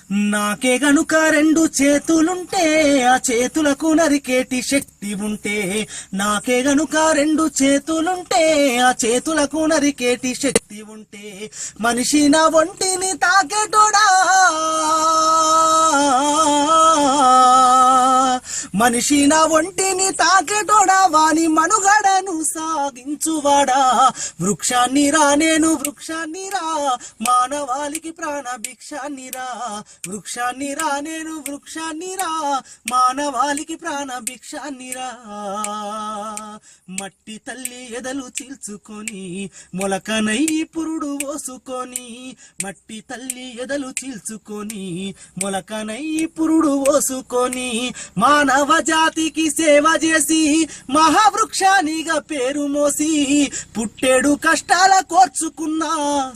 నాకే గనుక రెండు చేతులుంటే ఆ చేతులకు నరికేటి శక్తి ఉంటే, నాకే గనుక రెండు చేతులుంటే ఆ చేతులకు నరికేటి శక్తి ఉంటే, మనిషి నా ఒంటిని తాకేటోడా, మనిషి నా ఒంటిని తాకేటోడా, వాని మనుగడను సాగించువాడా. వృక్షాన్ని రా నేను వృక్షాన్ని రా, మానవాళికి ప్రాణ భిక్షాన్ని రా. వృక్షాన్ని రా నేను వృక్షాన్ని రా, మానవాళికి ప్రాణ భిక్షాన్ని రా. మట్టి తల్లి ఎదలు చీల్చుకొని మొలకనై పురుడు పోసుకొని, మట్టి తల్లి ఎదలు చీల్చుకొని మొలకనై పురుడు పోసుకొని, మానవ జాతికి సేవ చేసి మహావృక్షానిగా పేరు మోసి, పుట్టేడు కష్టాల కోర్చుకున్నా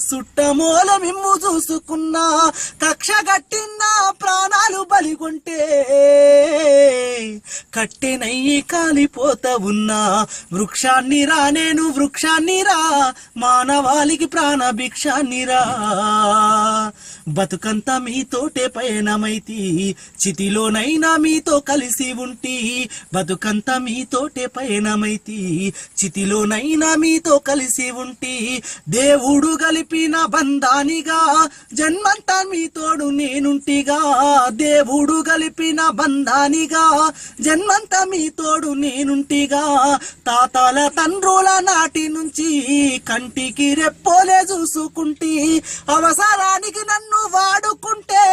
సుట్టమూల మిమ్ము చూసుకున్నా, కక్ష కట్టిన ప్రాణాలు బలిగొంటే కట్టెనయ్యి కాలిపోతా ఉన్నా. వృక్షాన్ని రా నేను వృక్షాన్ని రా, మానవాళికి ప్రాణ భిక్షాన్ని రా. బతుకంతా మీతోటే పయనమైతి, చితిలోనైనా మీతో కలిసి ఉంటి. బతుకంతా మీతోటే పయనమైతి, చితిలోనైనా మీతో కలిసి ఉంటి. దేవుడు గలిపిన బంధానిగా జన్మంతా మీతోడు నేనుంటిగా. దేవుడు గలిపిన బంధానిగా జన్మంతా మీతోడు నేనుంటిగా. తాతల తండ్రుల నాటి నుంచి కంటికి రెప్పోలే చూసుకుంటి, అవసరానికి నన్ను వాడుకుంటే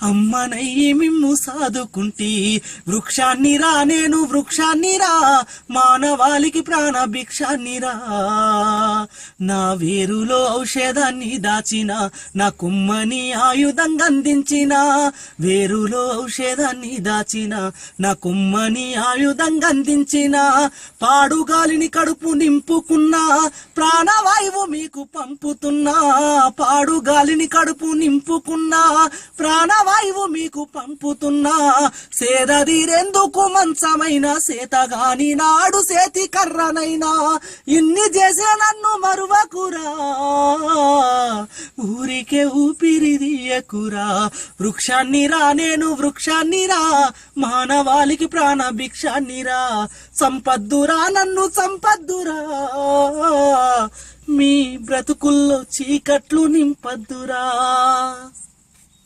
అమ్మనయ్యి మిమ్ము సాదుకుంటి. వృక్షాన్ని రా నేను వృక్షాన్ని రా, మానవాళికి ప్రాణ భిక్షాన్ని రా. నా వేరులో ఔషధాన్ని దాచిన, నా కుమ్మని ఆయుధంగా అందించిన. వేరులో ఔషధాన్ని దాచిన, నా కుమ్మని ఆయుధంగా అందించిన. పాడుగాలిని కడుపు నింపుకున్నా, ప్రాణవాయువు మీకు పంపుతున్నా. పాడుగాలిని కడుపు నింపుకున్నా, ప్రాణవాయువు మీకు పంపుతున్నా. సేదదీరెందుకు మంచమైన సేతగాని నాడు సేతి కర్రనైనా, ఇన్ని చేసే నన్ను మరువకురా, ఊరికే ఊపిరిదియకురా. వృక్షాన్ని రా నేను వృక్షాన్ని రా, మానవాళికి ప్రాణ భిక్షాన్ని రా. సంపద్దురా నన్ను సంపద్దురా, మీ బ్రతుకుల్లో చీకట్లు నింపద్దురా.